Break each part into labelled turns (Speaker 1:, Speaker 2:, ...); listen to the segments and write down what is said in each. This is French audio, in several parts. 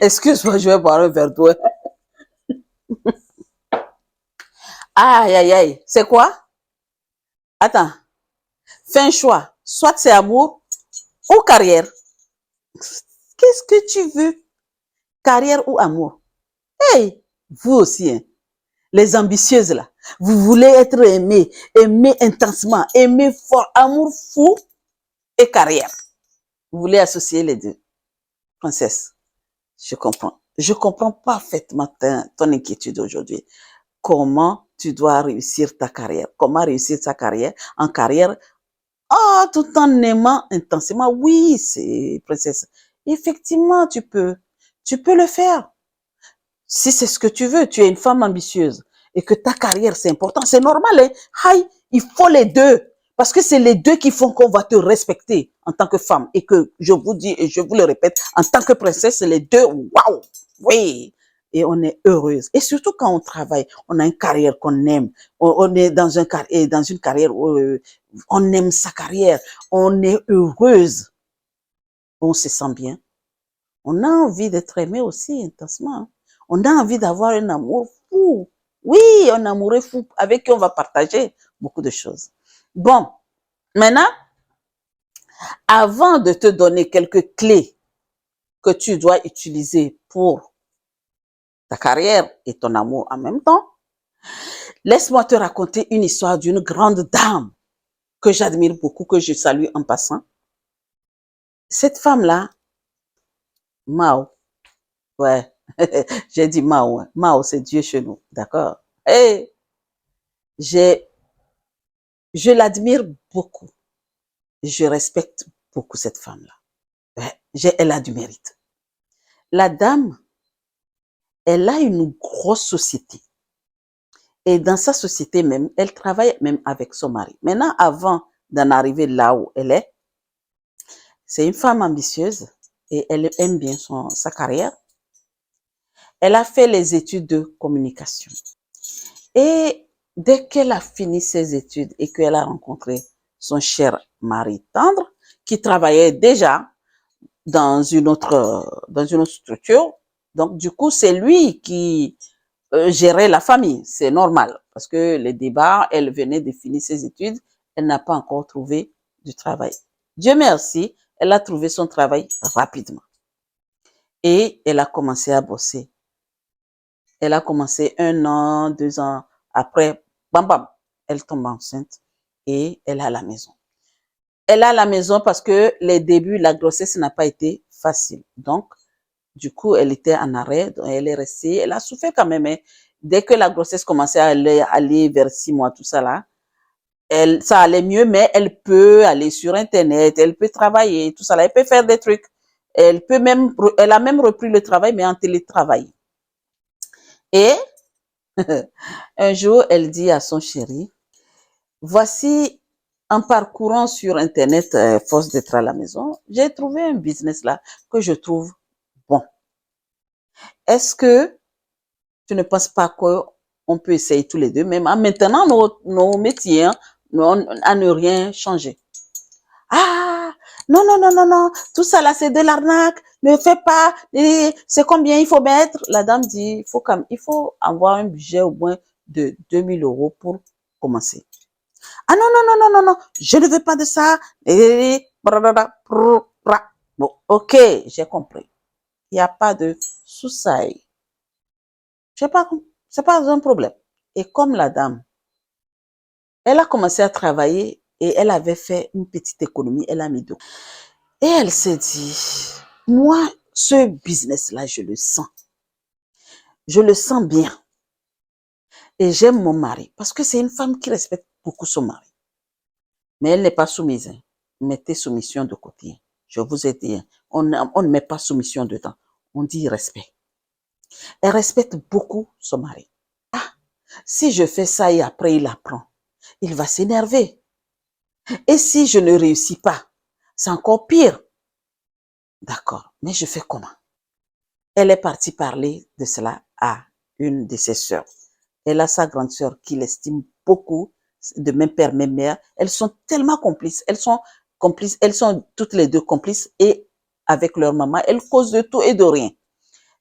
Speaker 1: Excuse-moi, je vais boire un verre d'eau. Aïe, aïe, aïe. C'est quoi? Attends. Fais un choix. Soit c'est amour ou carrière. Qu'est-ce que tu veux? Carrière ou amour? Hey, vous aussi, hein, les ambitieuses là. Vous voulez être aimé, aimé intensement, aimé fort, amour fou et carrière. Vous voulez associer les deux. Princesse, je comprends. Je comprends parfaitement ton inquiétude aujourd'hui. Comment tu dois réussir ta carrière? Comment réussir ta carrière en carrière? Oh, tout en aimant intensément. Oui, c'est princesse. Effectivement, tu peux. Tu peux le faire. Si c'est ce que tu veux, tu es une femme ambitieuse et que ta carrière, c'est important. C'est normal, hein? Aïe, il faut les deux. Parce que c'est les deux qui font qu'on va te respecter en tant que femme. Et que je vous dis, et je vous le répète, en tant que princesse, c'est les deux. Waouh! Oui! Et on est heureuse. Et surtout quand on travaille, on a une carrière qu'on aime. On est dans une carrière où on aime sa carrière. On est heureuse. On se sent bien. On a envie d'être aimé aussi intensement. On a envie d'avoir un amour fou. Oui, un amoureux fou avec qui on va partager beaucoup de choses. Bon, maintenant, avant de te donner quelques clés que tu dois utiliser pour ta carrière et ton amour en même temps, laisse-moi te raconter une histoire d'une grande dame que j'admire beaucoup, que je salue en passant. Cette femme-là, Mao, ouais, j'ai dit Mao, hein. Mao, c'est Dieu chez nous, d'accord? Et j'ai je l'admire beaucoup. Je respecte beaucoup cette femme-là. Ouais, elle a du mérite. La dame, elle a une grosse société. Et dans sa société même, elle travaille même avec son mari. Maintenant, avant d'en arriver là où elle est, c'est une femme ambitieuse et elle aime bien sa carrière. Elle a fait les études de communication. Et dès qu'elle a fini ses études et qu'elle a rencontré son cher mari tendre, qui travaillait déjà dans une autre structure. Donc, du coup, c'est lui qui gérait la famille. C'est normal. Parce que les débats, elle venait de finir ses études. Elle n'a pas encore trouvé du travail. Dieu merci, elle a trouvé son travail rapidement. Et elle a commencé à bosser. Elle a commencé 1 an, 2 ans. Après, bam, bam, elle tombe enceinte et elle a la maison. Elle a la maison parce que les débuts, la grossesse n'a pas été facile. Donc, du coup, elle était en arrêt, donc elle est restée, elle a souffert quand même. Hein. Dès que la grossesse commençait à aller vers 6 mois, tout ça là, ça allait mieux, mais elle peut aller sur Internet, elle peut travailler, tout ça là, elle peut faire des trucs. Elle a même repris le travail, mais en télétravail. Et un jour, elle dit à son chéri, voici, en parcourant sur Internet, force d'être à la maison, j'ai trouvé un business là que je trouve bon. Est-ce que tu ne penses pas qu'on peut essayer tous les deux, même en maintenant nos métiers, hein, à ne rien changer? Ah, non, non, non, non, non, tout ça là, c'est de l'arnaque, ne fais pas, c'est combien il faut mettre? La dame dit, il faut avoir un budget au moins de 2 000 € pour commencer. Ah non, non, non, non, non, non, je ne veux pas de ça. Bon, ok, j'ai compris. Il n'y a pas de souci. Je sais pas, c'est pas un problème. Et comme la dame, elle a commencé à travailler et elle avait fait une petite économie, elle a mis deux. Et elle s'est dit, moi, ce business-là, je le sens. Je le sens bien. Et j'aime mon mari parce que c'est une femme qui respecte beaucoup son mari. Mais elle n'est pas soumise. Hein. Mettez soumission de côté. Je vous ai dit, hein. On ne met pas soumission dedans. On dit respect. Elle respecte beaucoup son mari. Ah, si je fais ça et après il apprend, il va s'énerver. Et si je ne réussis pas, c'est encore pire. D'accord, mais je fais comment? Elle est partie parler de cela à une de ses sœurs. Elle a sa grande sœur qui l'estime beaucoup, de même père, même mère. Elles sont tellement complices. Elles sont toutes les deux complices et avec leur maman, elles causent de tout et de rien.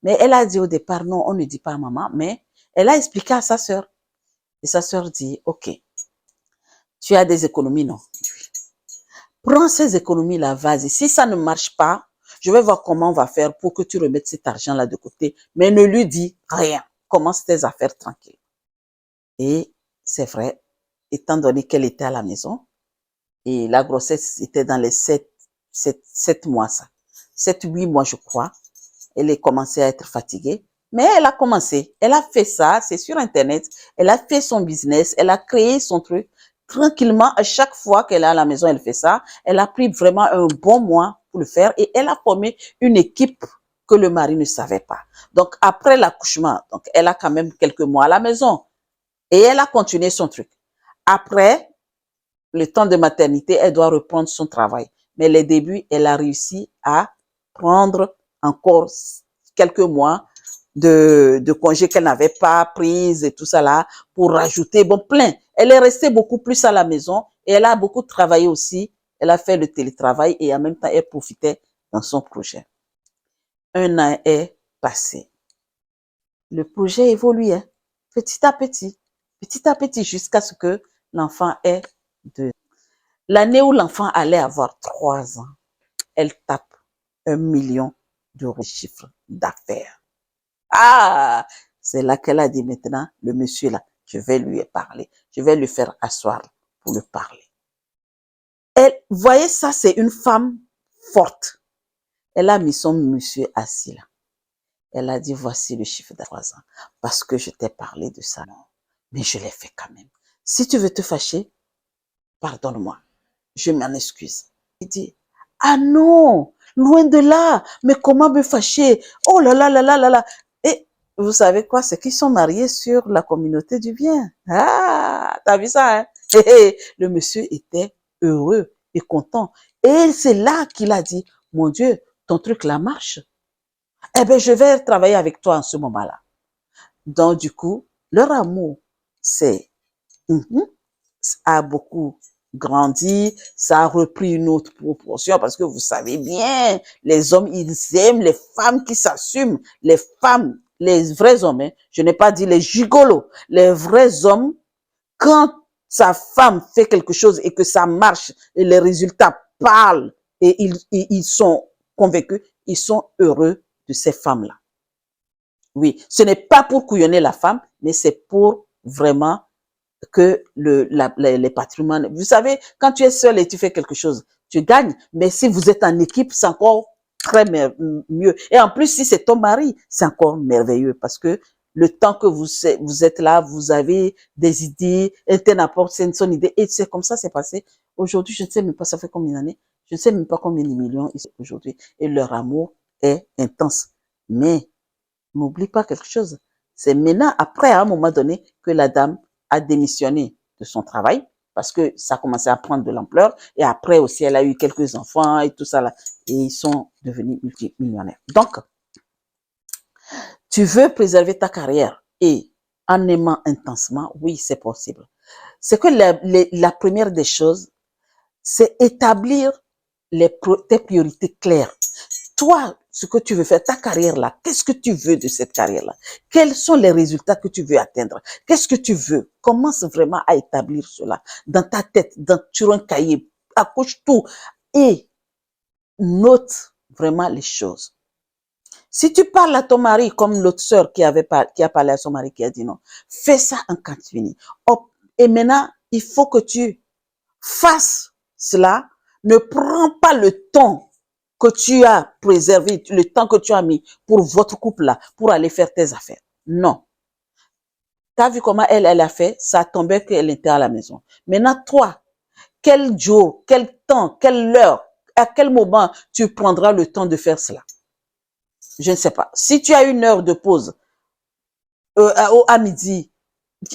Speaker 1: Mais elle a dit au départ, non, on ne dit pas à maman, mais elle a expliqué à sa sœur. Et sa sœur dit, ok, tu as des économies, non? Prends ces économies-là, vas-y. Si ça ne marche pas, je vais voir comment on va faire pour que tu remettes cet argent-là de côté. Mais ne lui dis rien. Commence tes affaires tranquilles. Et c'est vrai, étant donné qu'elle était à la maison, et la grossesse était dans les 7 mois, ça. 7, 8 mois, je crois. Elle est commencé à être fatiguée. Mais elle a commencé. Elle a fait ça, c'est sur Internet. Elle a fait son business. Elle a créé son truc. Tranquillement, à chaque fois qu'elle est à la maison, elle fait ça. Elle a pris vraiment un bon mois pour le faire et elle a formé une équipe que le mari ne savait pas. Donc, après l'accouchement, donc, elle a quand même quelques mois à la maison et elle a continué son truc. Après, le temps de maternité, elle doit reprendre son travail. Mais les débuts, elle a réussi à prendre encore quelques mois de congés qu'elle n'avait pas prise et tout ça là pour rajouter, bon, plein. Elle est restée beaucoup plus à la maison et elle a beaucoup travaillé aussi. Elle a fait le télétravail et en même temps, elle profitait dans son projet. Un an est passé. Le projet évolue, hein, petit à petit, jusqu'à ce que l'enfant ait 2. L'année où l'enfant allait avoir 3 ans, elle tape 1 million d'euros de chiffre d'affaires. Ah, c'est là qu'elle a dit maintenant, le monsieur là, je vais lui parler. Je vais lui faire asseoir pour lui parler. Elle, voyez ça, c'est une femme forte. Elle a mis son monsieur assis là. Elle a dit, voici le chiffre de 3 ans. Parce que je t'ai parlé de ça, non. Mais je l'ai fait quand même. Si tu veux te fâcher, pardonne-moi. Je m'en excuse. Il dit, ah non, loin de là. Mais comment me fâcher? Oh là là là là là là. Et vous savez quoi? C'est qu'ils sont mariés sur la communauté du bien. Ah, t'as vu ça, hein? Le monsieur était heureux et content. Et c'est là qu'il a dit, mon Dieu, ton truc là marche. Eh bien, je vais travailler avec toi en ce moment-là. Donc, du coup, leur amour, c'est, a beaucoup grandi, ça a repris une autre proportion parce que vous savez bien, les hommes, ils aiment les femmes qui s'assument, les femmes, les vrais hommes, hein, je n'ai pas dit les gigolos, les vrais hommes, quand sa femme fait quelque chose et que ça marche et les résultats parlent et ils sont convaincus, ils sont heureux de ces femmes-là. Oui, ce n'est pas pour couillonner la femme, mais c'est pour vraiment que les patrimoines. Vous savez, quand tu es seul et tu fais quelque chose, tu gagnes. Mais si vous êtes en équipe, c'est encore très mieux. Et en plus, si c'est ton mari, c'est encore merveilleux parce que le temps que vous êtes là, vous avez des idées, elle apporte son idée. Et c'est comme ça, c'est passé. Aujourd'hui, je ne sais même pas, ça fait combien d'années? Je ne sais même pas combien de millions ils sont aujourd'hui. Et leur amour est intense. Mais n'oublie pas quelque chose. C'est maintenant, après, à un moment donné, que la dame a démissionné de son travail parce que ça commençait à prendre de l'ampleur. Et après aussi, elle a eu quelques enfants et tout ça là. Et ils sont devenus multimillionnaires. Donc, tu veux préserver ta carrière et en aimant intensement, oui, c'est possible. C'est que la première des choses, c'est établir tes priorités claires. Toi, ce que tu veux faire, ta carrière là, qu'est-ce que tu veux de cette carrière là? Quels sont les résultats que tu veux atteindre? Qu'est-ce que tu veux? Commence vraiment à établir cela dans ta tête, sur un cahier, accouche tout et note vraiment les choses. Si tu parles à ton mari comme l'autre sœur qui a parlé à son mari qui a dit non, fais ça en continu. Et maintenant, il faut que tu fasses cela. Ne prends pas le temps que tu as préservé, le temps que tu as mis pour votre couple-là, pour aller faire tes affaires. Non. Tu as vu comment elle a fait? Ça tombait qu'elle était à la maison. Maintenant, toi, quel jour, quel temps, quelle heure, à quel moment tu prendras le temps de faire cela? Je ne sais pas. Si tu as une heure de pause à midi,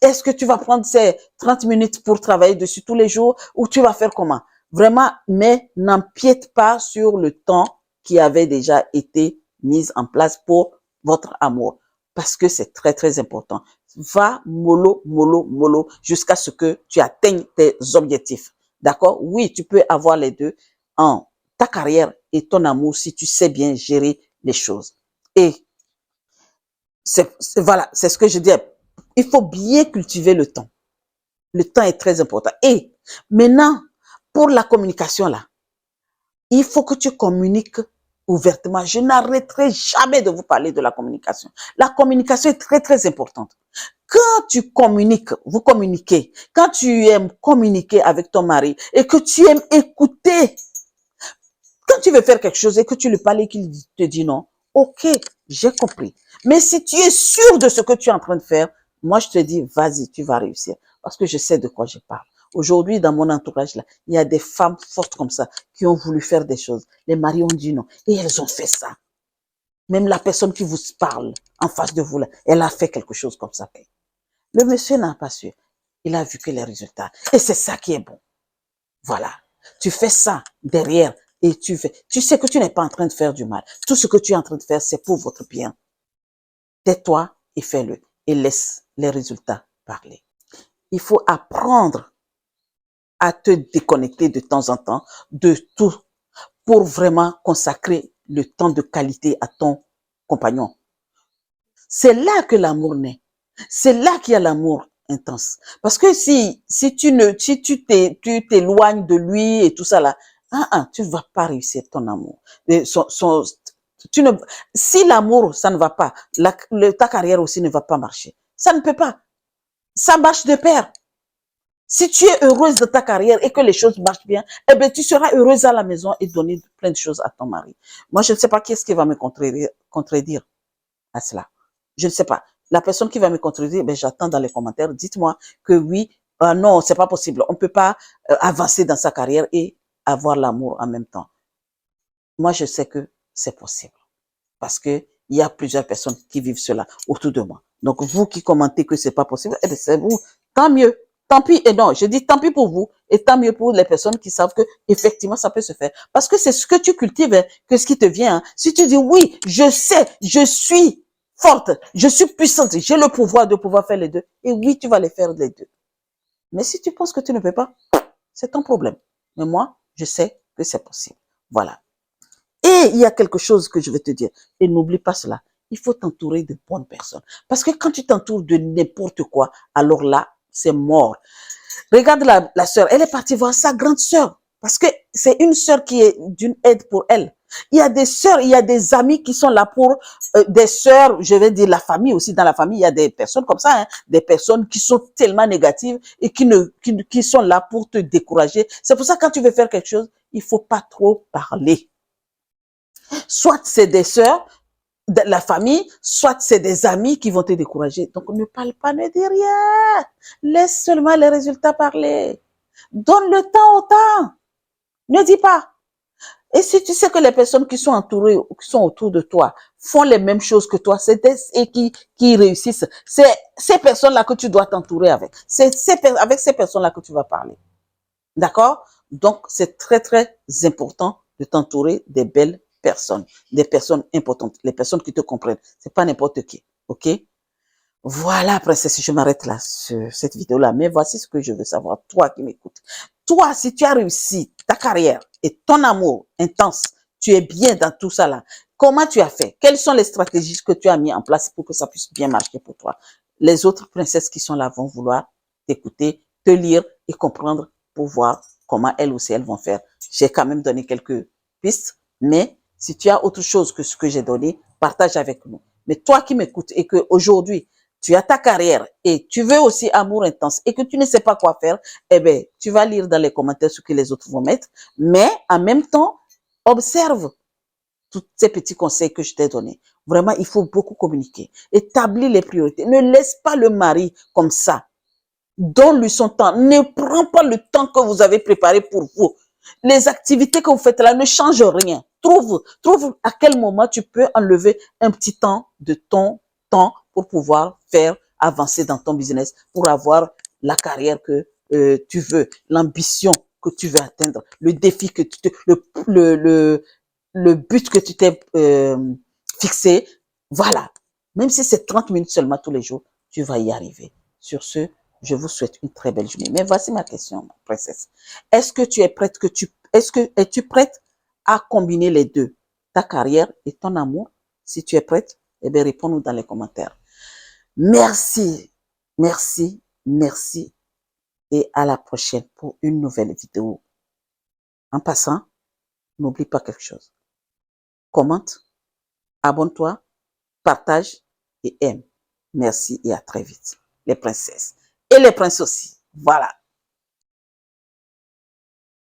Speaker 1: est-ce que tu vas prendre ces 30 minutes pour travailler dessus tous les jours ou tu vas faire comment? Vraiment, mais n'empiète pas sur le temps qui avait déjà été mis en place pour votre amour. Parce que c'est très, très important. Va mollo, mollo, mollo jusqu'à ce que tu atteignes tes objectifs. D'accord? Oui, tu peux avoir les deux en ta carrière et ton amour si tu sais bien gérer les choses. Et voilà, c'est ce que je dis. Il faut bien cultiver le temps. Le temps est très important. Et maintenant, pour la communication là, il faut que tu communiques ouvertement. Je n'arrêterai jamais de vous parler de la communication. La communication est très, très importante. Quand tu communiques, vous communiquez, quand tu aimes communiquer avec ton mari et que tu aimes écouter, quand tu veux faire quelque chose et que tu lui parles et qu'il te dit non, ok, j'ai compris. Mais si tu es sûr de ce que tu es en train de faire, moi je te dis, vas-y, tu vas réussir. Parce que je sais de quoi je parle. Aujourd'hui, dans mon entourage, là, il y a des femmes fortes comme ça qui ont voulu faire des choses. Les maris ont dit non. Et elles ont fait ça. Même la personne qui vous parle en face de vous, là, elle a fait quelque chose comme ça. Le monsieur n'a pas su. Il a vu que les résultats. Et c'est ça qui est bon. Voilà. Tu fais ça derrière et tu fais. Tu sais que tu n'es pas en train de faire du mal. Tout ce que tu es en train de faire, c'est pour votre bien. Tais-toi et fais-le. Et laisse les résultats parler. Il faut apprendre à te déconnecter de temps en temps de tout pour vraiment consacrer le temps de qualité à ton compagnon. C'est là que l'amour naît. C'est là qu'il y a l'amour intense. Parce que si tu t'éloignes de lui et tout ça là, tu ne vas pas réussir ton amour. Tu ne, si l'amour, ça ne va pas, ta carrière aussi ne va pas marcher. Ça ne peut pas. Ça marche de pair. Si tu es heureuse de ta carrière et que les choses marchent bien, eh bien, tu seras heureuse à la maison et donner plein de choses à ton mari. Moi, je ne sais pas qui est-ce qui va me contredire à cela. Je ne sais pas. La personne qui va me contredire, ben, j'attends dans les commentaires. Dites-moi que oui, non, c'est pas possible. On peut pas avancer dans sa carrière et avoir l'amour en même temps. Moi, je sais que c'est possible. Parce que il y a plusieurs personnes qui vivent cela autour de moi. Donc, vous qui commentez que c'est pas possible, eh bien, c'est vous. Tant mieux. Tant pis. Et non, je dis tant pis pour vous et tant mieux pour les personnes qui savent que effectivement ça peut se faire. Parce que c'est ce que tu cultives, hein, que ce qui te vient. Hein. Si tu dis oui, je sais, je suis forte, je suis puissante, j'ai le pouvoir de pouvoir faire les deux. Et oui, tu vas les faire les deux. Mais si tu penses que tu ne peux pas, c'est ton problème. Mais moi, je sais que c'est possible. Voilà. Et il y a quelque chose que je vais te dire. Et n'oublie pas cela. Il faut t'entourer de bonnes personnes. Parce que quand tu t'entoures de n'importe quoi, alors là, c'est mort. Regarde la sœur. Elle est partie voir sa grande sœur. Parce que c'est une sœur qui est d'une aide pour elle. Il y a des sœurs, il y a des amis qui sont là pour des sœurs, je vais dire la famille aussi. Dans la famille, il y a des personnes comme ça, hein, des personnes qui sont tellement négatives et qui sont là pour te décourager. C'est pour ça que quand tu veux faire quelque chose, il faut pas trop parler. Soit c'est des sœurs de la famille, soit c'est des amis qui vont te décourager. Donc, ne parle pas, ne dis rien. Laisse seulement les résultats parler. Donne le temps au temps. Ne dis pas. Et si tu sais que les personnes qui sont entourées, qui sont autour de toi, font les mêmes choses que toi, et qui réussissent, c'est ces personnes-là que tu dois t'entourer avec. C'est avec ces personnes-là que tu vas parler. D'accord? Donc, c'est très, très important de t'entourer des belles personnes, des personnes importantes, les personnes qui te comprennent. C'est pas n'importe qui. OK? Voilà, princesse, je m'arrête là sur cette vidéo-là. Mais voici ce que je veux savoir, toi qui m'écoutes. Toi, si tu as réussi ta carrière et ton amour intense, tu es bien dans tout ça là. Comment tu as fait? Quelles sont les stratégies que tu as mis en place pour que ça puisse bien marcher pour toi? Les autres princesses qui sont là vont vouloir t'écouter, te lire et comprendre pour voir comment elles aussi elles vont faire. J'ai quand même donné quelques pistes, mais si tu as autre chose que ce que j'ai donné, partage avec nous. Mais toi qui m'écoutes et que aujourd'hui tu as ta carrière et tu veux aussi amour intense et que tu ne sais pas quoi faire, eh ben, tu vas lire dans les commentaires ce que les autres vont mettre, mais en même temps, observe tous ces petits conseils que je t'ai donnés. Vraiment, il faut beaucoup communiquer. Établis les priorités. Ne laisse pas le mari comme ça. Donne-lui son temps. Ne prends pas le temps que vous avez préparé pour vous. Les activités que vous faites là ne changent rien. Trouve à quel moment tu peux enlever un petit temps de ton temps pour pouvoir faire avancer dans ton business, pour avoir la carrière que tu veux, l'ambition que tu veux atteindre, le défi que tu te, le but que tu t'es fixé. Voilà. Même si c'est 30 minutes seulement tous les jours, tu vas y arriver. Sur ce, je vous souhaite une très belle journée. Mais voici ma question, princesse. Est-ce que tu es prête es-tu prête à combiner les deux, ta carrière et ton amour. Si tu es prête, eh bien, réponds-nous dans les commentaires. Merci, merci, merci et à la prochaine pour une nouvelle vidéo. En passant, n'oublie pas quelque chose. Commente, abonne-toi, partage et aime. Merci et à très vite. Les princesses et les princes aussi. Voilà.